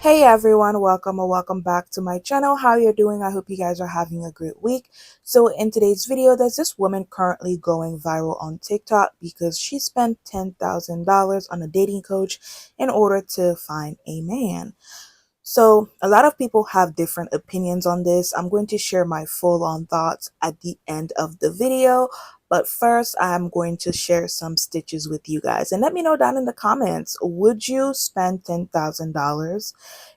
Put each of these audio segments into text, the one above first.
Hey everyone, welcome or welcome back to my channel. How you're doing? I hope you guys are having a great week. So in today's video, there's this woman currently going viral on TikTok because she spent $10,000 on a dating coach in order to find a man. So, a lot of people have different opinions on this. I'm going to share my full on thoughts at the end of the video. But first, I'm going to share some stitches with you guys. And let me know down in the comments, would you spend $10,000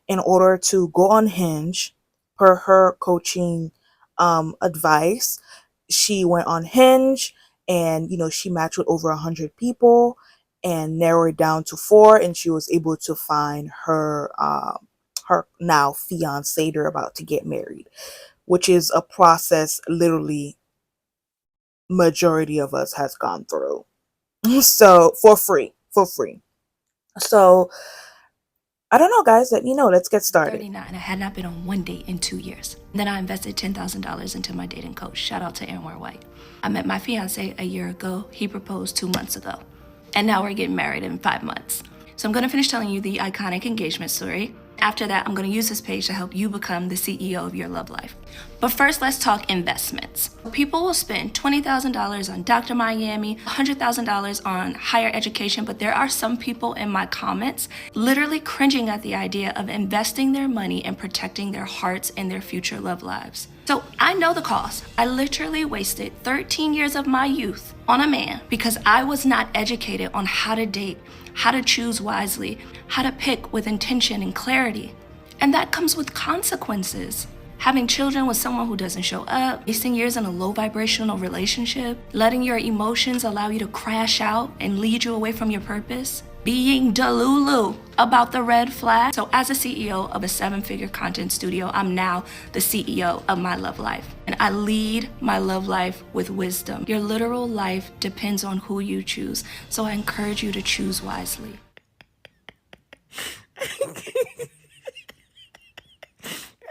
in order to go on Hinge per her coaching advice? She went on Hinge and, she matched with over 100 people and narrowed it down to four. And she was able to find her now fiance. They're about to get married, which is a process literally majority of us has gone through. So for free. So I don't know, guys. Let me know. Let's get started. 39. I had not been on one date in 2 years. Then I invested $10,000 into my dating coach. Shout out to Anwar White. I met my fiance a year ago. He proposed 2 months ago. And now we're getting married in 5 months. So I'm going to finish telling you the iconic engagement story. After that, I'm going to use this page to help you become the CEO of your love life. But first, let's talk investments. People will spend $20,000 on Dr. Miami, $100,000 on higher education, but there are some people in my comments literally cringing at the idea of investing their money and protecting their hearts and their future love lives. So I know the cost. I literally wasted 13 years of my youth on a man because I was not educated on how to date, how to choose wisely, how to pick with intention and clarity. And that comes with consequences. Having children with someone who doesn't show up, wasting years in a low vibrational relationship, letting your emotions allow you to crash out and lead you away from your purpose, being delulu about the red flag. So as a CEO of a 7-figure content studio, I'm now the CEO of my love life. And I lead my love life with wisdom. Your literal life depends on who you choose. So I encourage you to choose wisely.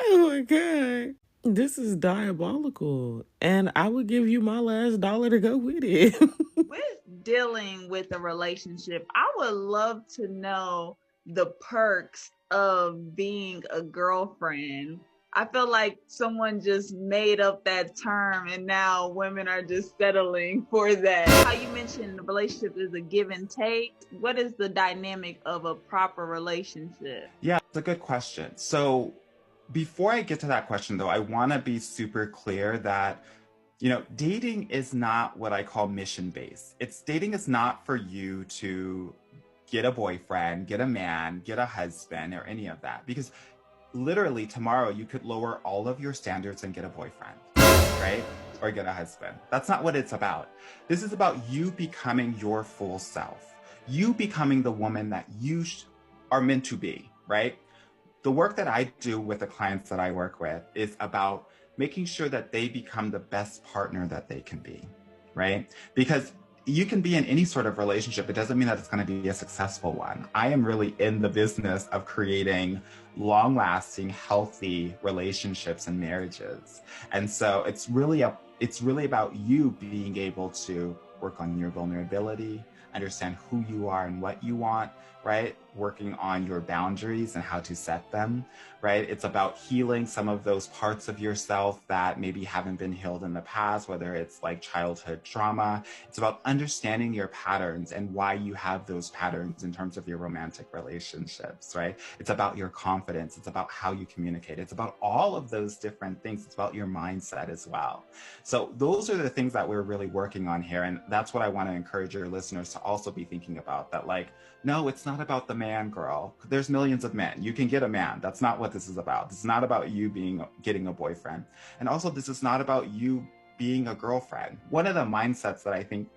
Oh my God. This is diabolical. And I would give you my last dollar to go with it. With dealing with a relationship, I would love to know the perks of being a girlfriend. I feel like someone just made up that term and now women are just settling for that. How you mentioned the relationship is a give and take. What is the dynamic of a proper relationship? Yeah, it's a good question. So before I get to that question, though, I want to be super clear that, dating is not what I call mission based. Dating is not for you to get a boyfriend, get a man, get a husband, or any of that. Because literally tomorrow you could lower all of your standards and get a boyfriend, right? Or get a husband. That's not what it's about. This is about you becoming your full self, you becoming the woman that you are meant to be, right? The work that I do with the clients that I work with is about making sure that they become the best partner that they can be, right? Because you can be in any sort of relationship. It doesn't mean that it's going to be a successful one. I am really in the business of creating long-lasting, healthy relationships and marriages. And so it's really about you being able to work on your vulnerability, understand who you are and what you want, right? Working on your boundaries and how to set them, right? It's about healing some of those parts of yourself that maybe haven't been healed in the past, whether it's like childhood trauma. It's about understanding your patterns and why you have those patterns in terms of your romantic relationships, right? It's about your confidence. It's about how you communicate. It's about all of those different things. It's about your mindset as well. So those are the things that we're really working on here. And that's what I want to encourage your listeners to also be thinking about, that like, no, it's not about the man, girl. There's millions of men. You can get a man. That's not what this is about. This is not about you getting a boyfriend. And also, this is not about you being a girlfriend. One of the mindsets that I think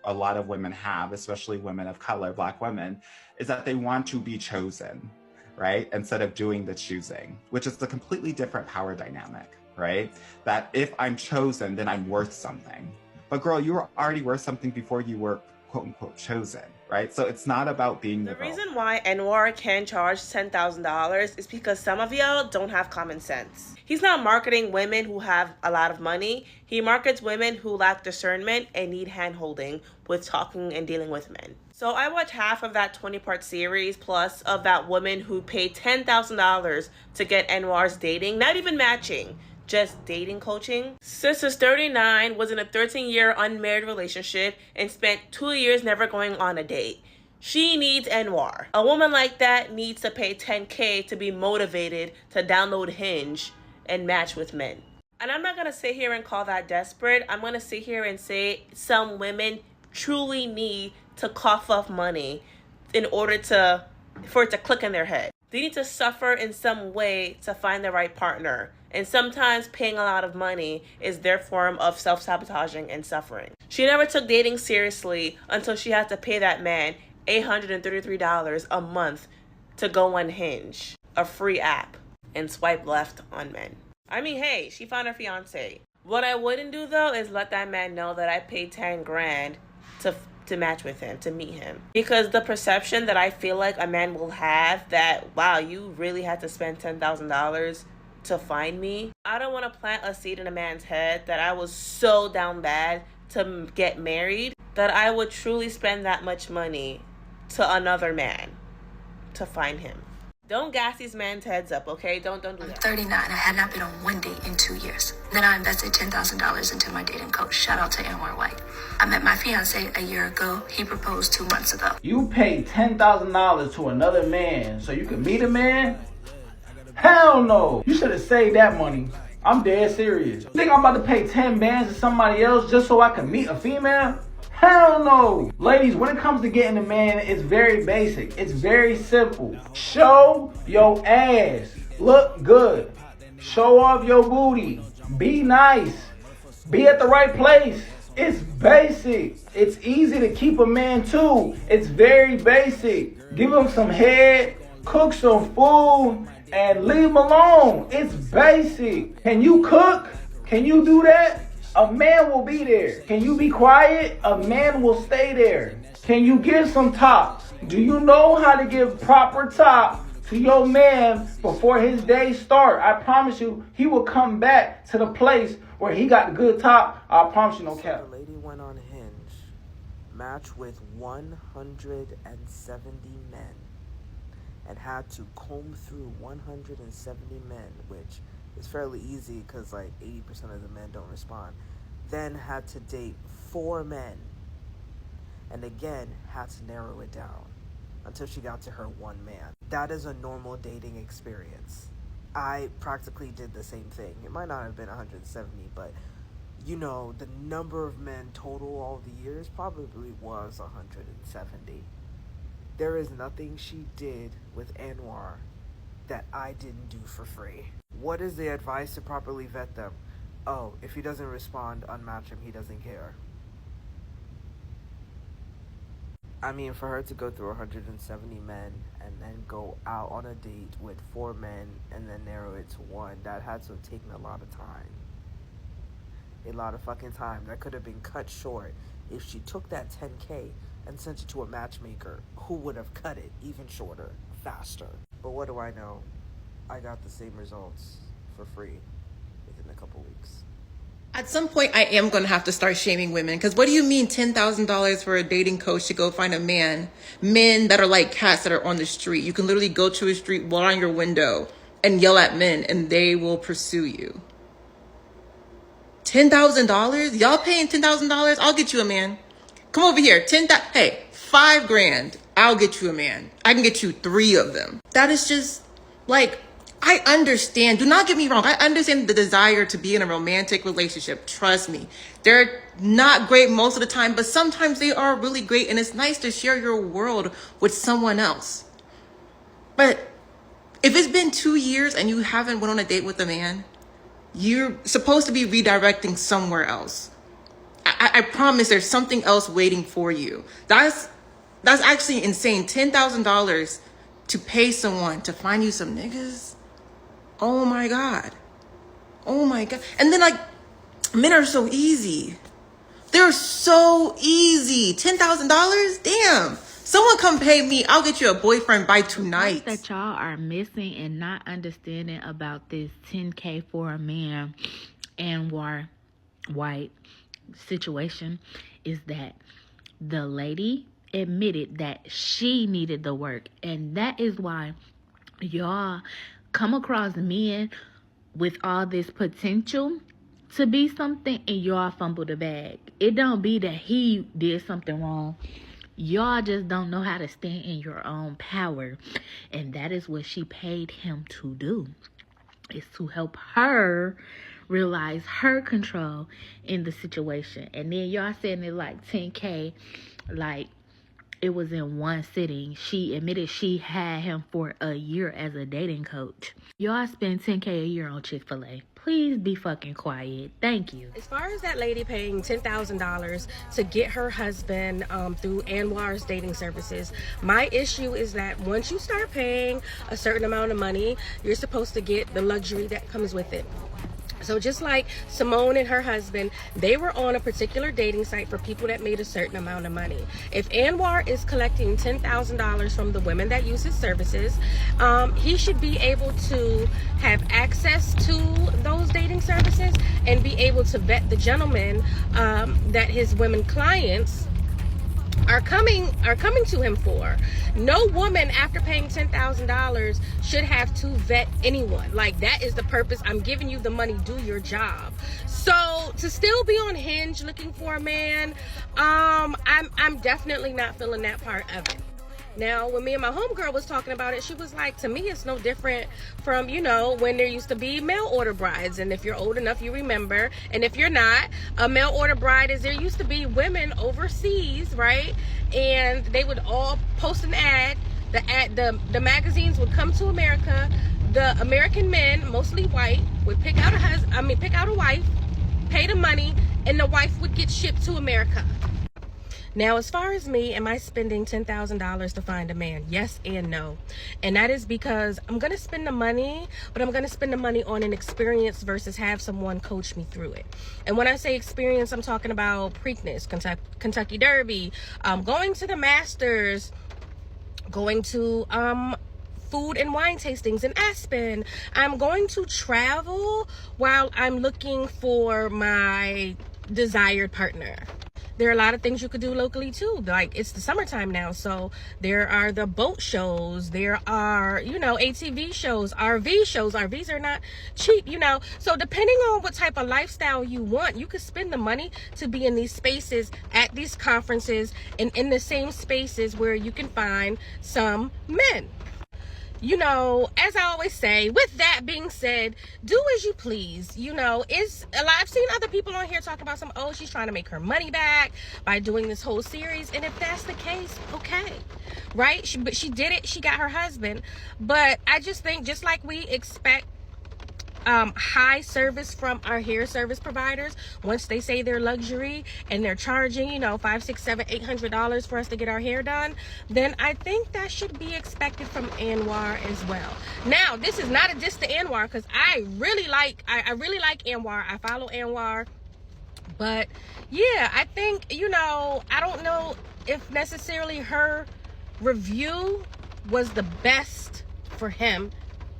a lot of women have, especially women of color, Black women, is that they want to be chosen, right? Instead of doing the choosing, which is a completely different power dynamic, right? That if I'm chosen, then I'm worth something. But girl, you were already worth something before you were quote unquote chosen, right? So it's not about being the reason why Anwar can charge $10,000 is because some of y'all don't have common sense. He's not marketing women who have a lot of money. He markets women who lack discernment and need hand-holding with talking and dealing with men. So I watched half of that 20-part series plus of that woman who paid $10,000 to get Anwar's dating, not even matching, just dating coaching. Sis is 39, was in a 13-year unmarried relationship, and spent 2 years never going on a date. She needs Anwar. A woman like that needs to pay $10K to be motivated to download Hinge and match with men. And I'm not gonna sit here and call that desperate. I'm gonna sit here and say some women truly need to cough up money in order for it to click in their head. They need to suffer in some way to find the right partner. And sometimes paying a lot of money is their form of self-sabotaging and suffering. She never took dating seriously until she had to pay that man $833 a month to go on Hinge, a free app, and swipe left on men. I mean, hey, she found her fiance. What I wouldn't do though is let that man know that I paid 10 grand to match with him, to meet him. Because the perception that I feel like a man will have that, wow, you really had to spend $10,000 to find me. I don't want to plant a seed in a man's head that I was so down bad to get married that I would truly spend that much money to another man to find him. Don't gas these men's heads up, okay? Don't do that. I'm 39. I had not been on one date in 2 years. Then I invested $10,000 into my dating coach. Shout out to Anwar White. I met my fiance a year ago. He proposed 2 months ago. You paid $10,000 to another man so you could meet a man? Hell no! You should have saved that money. I'm dead serious. You think I'm about to pay 10 bands to somebody else just so I can meet a female? Hell no! Ladies, when it comes to getting a man, it's very basic. It's very simple. Show your ass. Look good. Show off your booty. Be nice. Be at the right place. It's basic. It's easy to keep a man too. It's very basic. Give him some head. Cook some food. And leave him alone. It's basic. Can you cook? Can you do that? A man will be there. Can you be quiet? A man will stay there. Can you give some top? Do you know how to give proper top to your man before his day start? I promise you, he will come back to the place where he got the good top. I promise you, no cap. The lady went on Hinge, matched with 170 men, and had to comb through 170 men, which is fairly easy because like 80% of the men don't respond. Then had to date 4 men, and again had to narrow it down until she got to her one man. That is a normal dating experience. I practically did the same thing. It might not have been 170, but you know, the number of men total all the years probably was 170. There is nothing she did with Anwar that I didn't do for free. What is the advice to properly vet them? Oh, if he doesn't respond, unmatch him, he doesn't care. I mean, for her to go through 170 men and then go out on a date with 4 men and then narrow it to 1, that had to have taken a lot of time. A lot of fucking time. That could have been cut short if she took that 10K and sent it to a matchmaker who would have cut it even shorter, faster. But what do I know? I got the same results for free within a couple weeks. At some point, I am going to have to start shaming women. Because what do you mean $10,000 for a dating coach to go find a man? Men that are like cats that are on the street. You can literally go to a street, blow on your window, and yell at men, and they will pursue you. $10,000? Y'all paying $10,000? I'll get you a man. Come over here. Hey, $5,000. I'll get you a man. I can get you 3 of them. That is just like, I understand. Do not get me wrong. I understand the desire to be in a romantic relationship. Trust me. They're not great most of the time, but sometimes they are really great. And it's nice to share your world with someone else. But if it's been 2 years and you haven't went on a date with a man, you're supposed to be redirecting somewhere else. I promise there's something else waiting for you. That's actually insane. $10,000 to pay someone to find you some niggas. Oh my God. Oh my God. And then like, men are so easy. They're so easy. $10,000? Damn. Someone come pay me. I'll get you a boyfriend by tonight. That y'all are missing and not understanding about this 10K for a man and white situation is that the lady admitted that she needed the work, and that is why y'all come across men with all this potential to be something and y'all fumble the bag. It don't be that he did something wrong. Y'all just don't know how to stand in your own power. And that is what she paid him to do. Is to help her realize her control in the situation. And then y'all saying it like 10K, like it was in one sitting. She admitted she had him for a year as a dating coach. Y'all spend 10K a year on Chick-fil-A. Please be fucking quiet. Thank you. As far as that lady paying $10,000 to get her husband through Anwar's dating services, my issue is that once you start paying a certain amount of money, you're supposed to get the luxury that comes with it. So just like Simone and her husband, they were on a particular dating site for people that made a certain amount of money. If Anwar is collecting $10,000 from the women that use his services, he should be able to have access to those dating services and be able to vet the gentlemen that his women clients are coming to him for. No woman after paying $10,000 should have to vet anyone. Like, that is the purpose. I'm giving you the money, do your job. So to still be on Hinge looking for a man, I'm definitely not feeling that part of it. Now, when me and my homegirl was talking about it, she was like, to me, it's no different from, you know, when there used to be mail order brides. And if you're old enough, you remember. And if you're not, a mail order bride is there used to be women overseas, right? And they would all post an ad. The magazines would come to America. The American men, mostly white, would pick out a wife, pay the money, and the wife would get shipped to America. Now, as far as me, am I spending $10,000 to find a man? Yes and no. And that is because I'm going to spend the money, but I'm going to spend the money on an experience versus have someone coach me through it. And when I say experience, I'm talking about Preakness, Kentucky Derby, going to the Masters, going to food and wine tastings in Aspen. I'm going to travel while I'm looking for my desired partner. There are a lot of things you could do locally too. Like, it's the summertime now, so there are the boat shows, there are, you know, ATV shows, RV shows. RVs are not cheap, you know. So depending on what type of lifestyle you want, you could spend the money to be in these spaces, at these conferences, and in the same spaces where you can find some men. You know, as I always say, with that being said, do as you please. You know, I've seen other people on here talk about she's trying to make her money back by doing this whole series. And if that's the case, okay, right? But she did it. She got her husband. But I just think, just like we expect high service from our hair service providers, once they say they're luxury and they're charging, you know, $500, $600, $700, $800 for us to get our hair done, then I think that should be expected from Anwar as well. Now, this is not a diss to Anwar, because I really like Anwar. I follow Anwar. But yeah, I think, you know, I don't know if necessarily her review was the best for him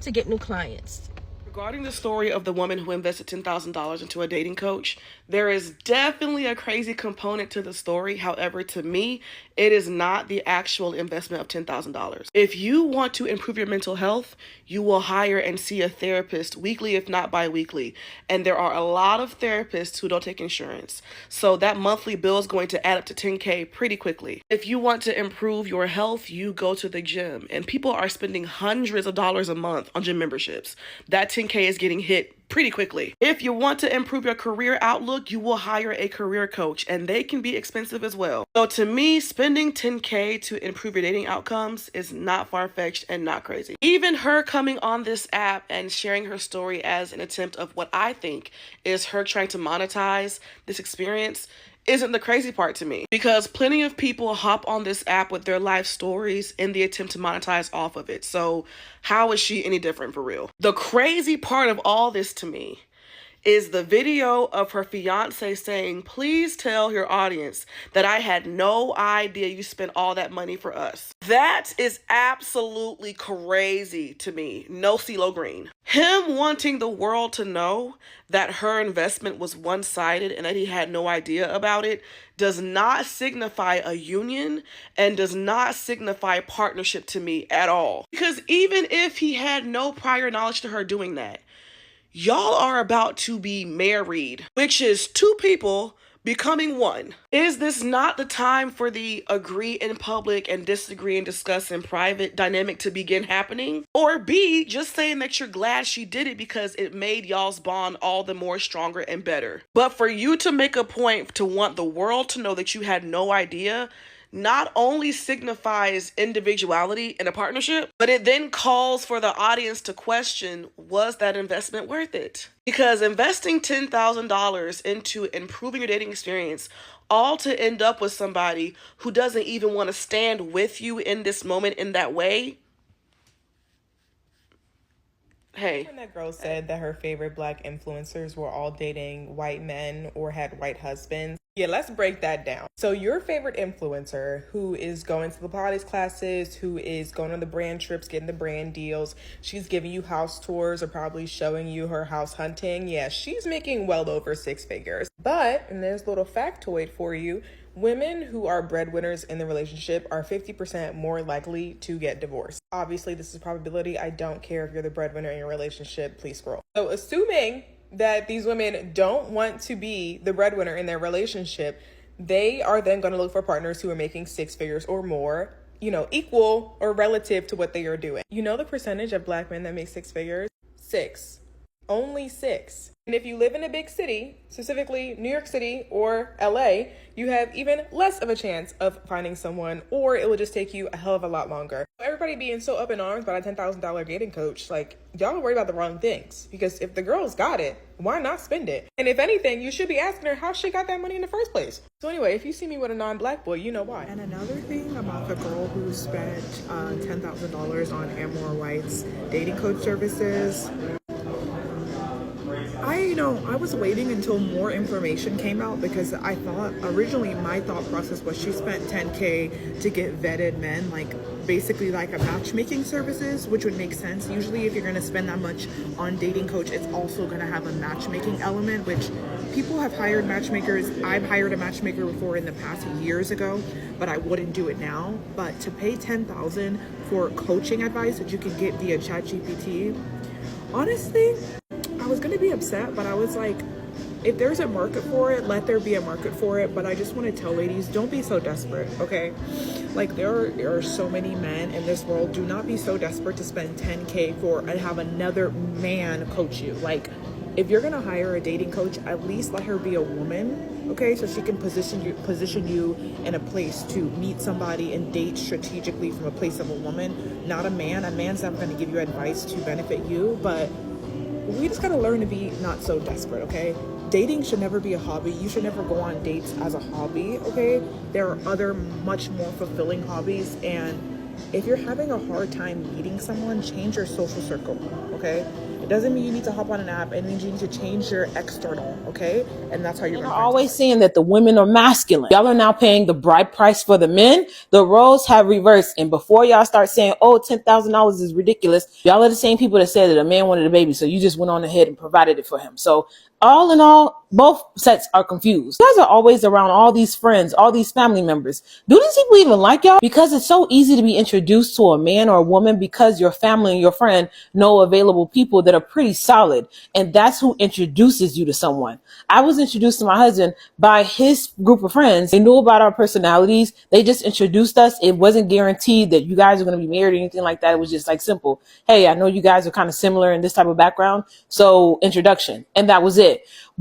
to get new clients. Regarding the story of the woman who invested $10,000 into a dating coach, there is definitely a crazy component to the story. However, to me, it is not the actual investment of $10,000. If you want to improve your mental health, you will hire and see a therapist weekly, if not bi-weekly. And there are a lot of therapists who don't take insurance. So that monthly bill is going to add up to $10K pretty quickly. If you want to improve your health, you go to the gym. And people are spending hundreds of dollars a month on gym memberships. That $10K is getting hit pretty quickly. If you want to improve your career outlook, you will hire a career coach, and they can be expensive as well. So to me, spending $10K to improve your dating outcomes is not far-fetched and not crazy. Even her coming on this app and sharing her story as an attempt of what I think is her trying to monetize this experience isn't the crazy part to me, because plenty of people hop on this app with their life stories in the attempt to monetize off of it. So how is she any different for real? The crazy part of all this to me is the video of her fiance saying, "Please tell your audience that I had no idea you spent all that money for us." That is absolutely crazy to me. No CeeLo Green. Him wanting the world to know that her investment was one-sided and that he had no idea about it does not signify a union and does not signify partnership to me at all. Because even if he had no prior knowledge to her doing that, y'all are about to be married, which is two people becoming one. Is this not the time for the agree in public and disagree and discuss in private dynamic to begin happening? Or B, just saying that you're glad she did it because it made y'all's bond all the more stronger and better. But for you to make a point to want the world to know that you had no idea not only signifies individuality in a partnership, but it then calls for the audience to question, was that investment worth it? Because investing $10,000 into improving your dating experience, all to end up with somebody who doesn't even want to stand with you in this moment in that way. Hey. When that girl said that her favorite black influencers were all dating white men or had white husbands. Yeah, let's break that down. So your favorite influencer who is going to the Pilates classes, who is going on the brand trips, getting the brand deals, she's giving you house tours or probably showing you her house hunting. Yeah, she's making well over 6 figures. But, and there's a little factoid for you, women who are breadwinners in the relationship are 50% more likely to get divorced. Obviously, this is a probability. I don't care if you're the breadwinner in your relationship. Please scroll. So assuming that these women don't want to be the breadwinner in their relationship, they are then going to look for partners who are making 6 figures or more, you know, equal or relative to what they are doing. You know the percentage of black men that make 6 figures? 6. Only 6. And if you live in a big city, specifically New York City or LA, you have even less of a chance of finding someone, or it will just take you a hell of a lot longer. Everybody being so up in arms about a $10,000 dating coach, like, y'all are worried about the wrong things. Because if the girl's got it, why not spend it? And if anything, you should be asking her how she got that money in the first place. So anyway, if you see me with a non-black boy, you know why. And another thing about the girl who spent $10,000 on Amor White's dating coach services, I was waiting until more information came out because I thought originally my thought process was she spent $10K to get vetted men, like basically like a matchmaking services, which would make sense. Usually if you're going to spend that much on dating coach, it's also going to have a matchmaking element, which people have hired matchmakers. I've hired a matchmaker before in the past years ago, but I wouldn't do it now. But to pay $10,000 for coaching advice that you can get via ChatGPT, honestly, I was going to be upset, but I was like, if there's a market for it, let there be a market for it. But I just want to tell ladies, don't be so desperate, okay? Like there are so many men in this world. Do not be so desperate to spend $10K for and have another man coach you. Like, if you're going to hire a dating coach, at least let her be a woman, okay? So she can position you in a place to meet somebody and date strategically from a place of a woman, not a man. A man's not going to give you advice to benefit you, but we just gotta learn to be not so desperate, okay? Dating should never be a hobby. You should never go on dates as a hobby, okay? There are other much more fulfilling hobbies, and if you're having a hard time meeting someone, change your social circle, okay? It doesn't mean you need to hop on an app. It means you need to change your external, okay? And that's how you're gonna always saying that the women are masculine. Y'all are now paying the bride price for the men. The roles have reversed. And before y'all start saying, oh, $10,000 is ridiculous, y'all are the same people that said that a man wanted a baby, so you just went on ahead and provided it for him. So all in all, both sets are confused. You guys are always around all these friends, all these family members. Do these people even like y'all? Because it's so easy to be introduced to a man or a woman because your family and your friend know available people that are pretty solid. And that's who introduces you to someone. I was introduced to my husband by his group of friends. They knew about our personalities. They just introduced us. It wasn't guaranteed that you guys are going to be married or anything like that. It was just like simple. Hey, I know you guys are kind of similar in this type of background. So introduction. And that was it.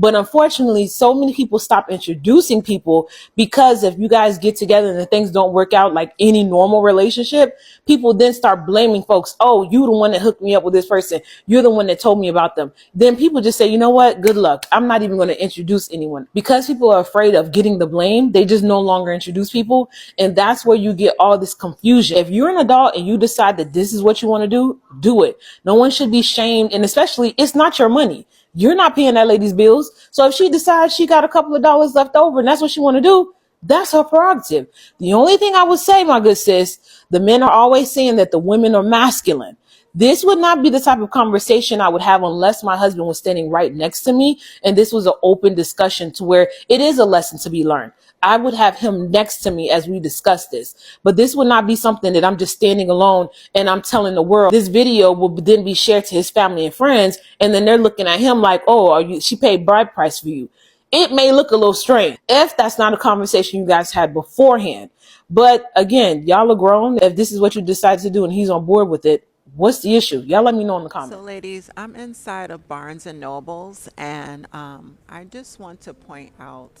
But unfortunately, so many people stop introducing people because if you guys get together and the things don't work out like any normal relationship, people then start blaming folks. Oh, you the one that hooked me up with this person. You're the one that told me about them. Then people just say, you know what? Good luck. I'm not even going to introduce anyone. Because people are afraid of getting the blame, they just no longer introduce people. And that's where you get all this confusion. If you're an adult and you decide that this is what you want to do it. No one should be shamed. And especially, it's not your money. You're not paying that lady's bills. So if she decides she got a couple of dollars left over and that's what she want to do, that's her prerogative. The only thing I would say, my good sis, the men are always saying that the women are masculine. This would not be the type of conversation I would have unless my husband was standing right next to me and this was an open discussion to where it is a lesson to be learned. I would have him next to me as we discuss this. But this would not be something that I'm just standing alone and I'm telling the world. This video will then be shared to his family and friends, and then they're looking at him like, oh, she paid bride price for you. It may look a little strange if that's not a conversation you guys had beforehand. But again, y'all are grown. If this is what you decide to do and he's on board with it, what's the issue? Y'all let me know in the comments. So, ladies, I'm inside of Barnes and Nobles, and I just want to point out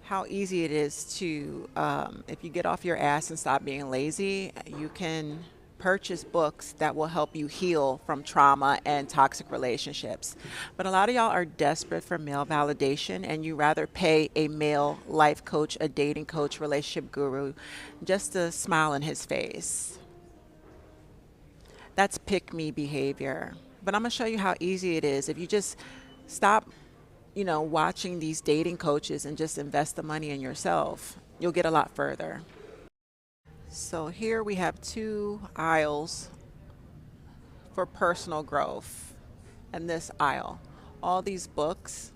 how easy it is to, if you get off your ass and stop being lazy, you can purchase books that will help you heal from trauma and toxic relationships. But a lot of y'all are desperate for male validation, and you rather pay a male life coach, a dating coach, relationship guru, just to smile in his face. That's pick me behavior. But I'm going to show you how easy it is. If you just stop, watching these dating coaches and just invest the money in yourself, you'll get a lot further. So here we have two aisles for personal growth. And this aisle, all these books,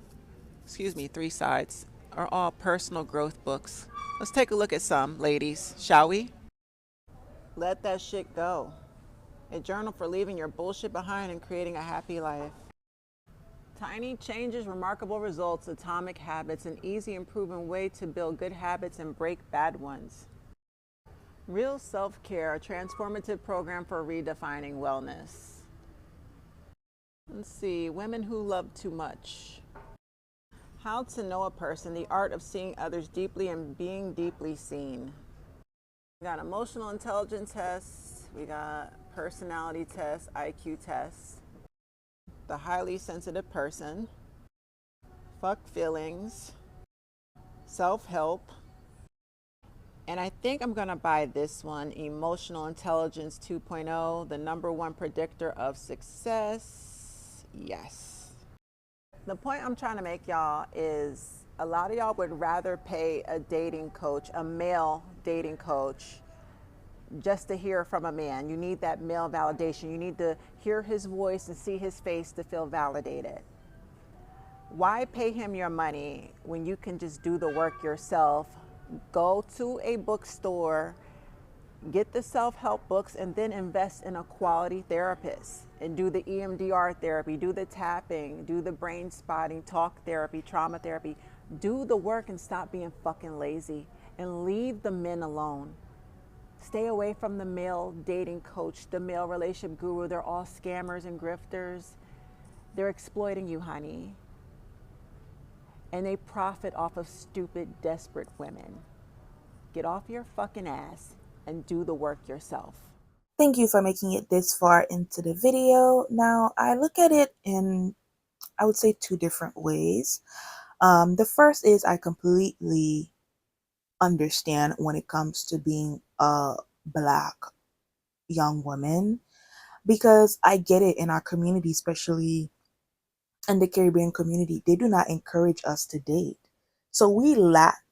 three sides, are all personal growth books. Let's take a look at some, ladies, shall we? Let that shit go. A journal for leaving your bullshit behind and creating a happy life. Tiny changes, remarkable results, atomic habits, an easy and proven way to build good habits and break bad ones. Real self-care, a transformative program for redefining wellness. Let's see, women who love too much. How to know a person, the art of seeing others deeply and being deeply seen. We got emotional intelligence tests, we got personality tests, IQ tests, the highly sensitive person, fuck feelings, self-help, and I think I'm gonna buy this one, Emotional Intelligence 2.0, the #1 predictor of success. Yes. The point I'm trying to make, y'all, is a lot of y'all would rather pay a dating coach, a male dating coach, just to hear from a man. You need that male validation. You need to hear his voice and see his face to feel validated. Why pay him your money when you can just do the work yourself? Go to a bookstore, get the self-help books, and then invest in a quality therapist and do the EMDR therapy, do the tapping, do the brain spotting, talk therapy, trauma therapy. Do the work and stop being fucking lazy and leave the men alone. Stay away from the male dating coach, the male relationship guru. They're all scammers and grifters. They're exploiting you, honey. And they profit off of stupid, desperate women. Get off your fucking ass and do the work yourself. Thank you for making it this far into the video. Now, I look at it in, I would say, two different ways. The first is I completely understand when it comes to being a Black young woman, because I get it in our community, especially in the Caribbean community. They do not encourage us to date. So we lack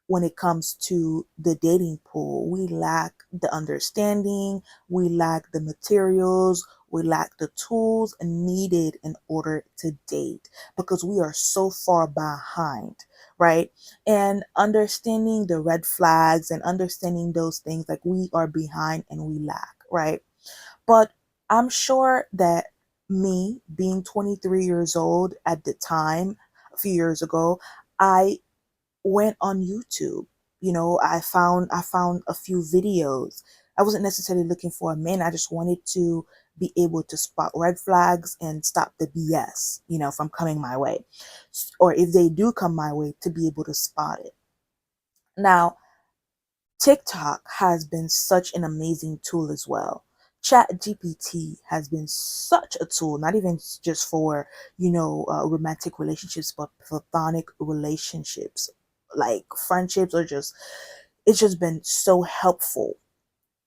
when it comes to the dating pool. We lack the understanding, we lack the materials, we lack the tools needed in order to date because we are so far behind, right? And understanding the red flags and understanding those things, like we are behind and we lack, right? But I'm sure that me being 23 years old at the time, a few years ago, I went on YouTube. I found a few videos. I wasn't necessarily looking for a man. I just wanted to be able to spot red flags and stop the BS, from coming my way. Or if they do come my way, to be able to spot it. Now, TikTok has been such an amazing tool as well. Chat GPT has been such a tool, not even just for, romantic relationships, but platonic relationships, like friendships, or it's just been so helpful.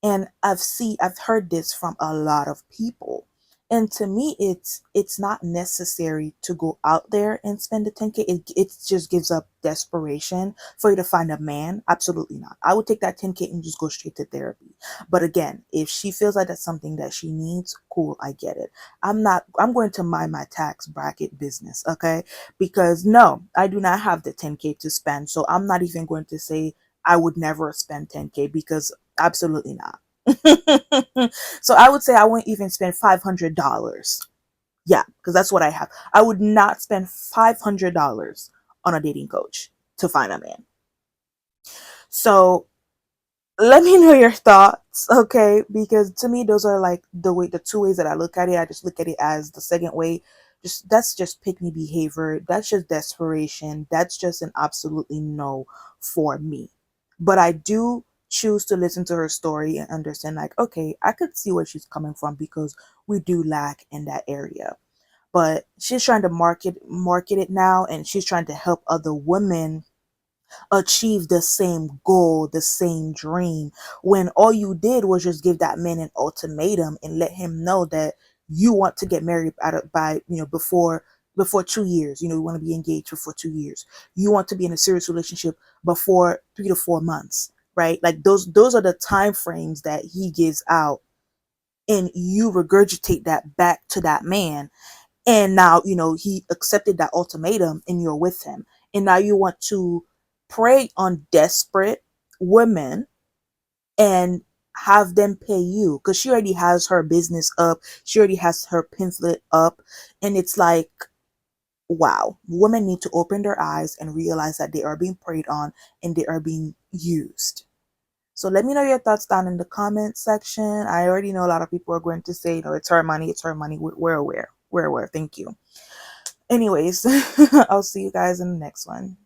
And I've heard this from a lot of people. And to me, it's not necessary to go out there and spend the 10K. It just gives up desperation for you to find a man. Absolutely not. I would take that 10K and just go straight to therapy. But again, if she feels like that's something that she needs, cool, I get it. I'm going to mind my tax bracket business, okay? Because no, I do not have the 10K to spend. So I'm not even going to say I would never spend 10K, because absolutely not. So I would say I wouldn't even spend $500. Yeah, because that's what I have. I would not spend $500 on a dating coach to find a man. So let me know your thoughts, okay? Because to me, those are like the two ways that I look at it. I just look at it as the second way. Just that's just pick me behavior. That's just desperation. That's just an absolutely no for me. But I do choose to listen to her story and understand, like, okay, I could see where she's coming from, because we do lack in that area. But she's trying to market it now, and she's trying to help other women achieve the same goal, the same dream, when all you did was just give that man an ultimatum and let him know that you want to get married by, before 2 years. You want to be engaged before 2 years. You want to be in a serious relationship before 3 to 4 months, right? Like those are the time frames that he gives out, and you regurgitate that back to that man. And now, he accepted that ultimatum and you're with him. And now you want to prey on desperate women and have them pay you, because she already has her business up. She already has her pamphlet up. And it's like, wow, women need to open their eyes and realize that they are being preyed on and they are being used. So let me know your thoughts down in the comment section. I already know a lot of people are going to say, it's her money, it's her money. We're aware. We're aware. Thank you. Anyways, I'll see you guys in the next one.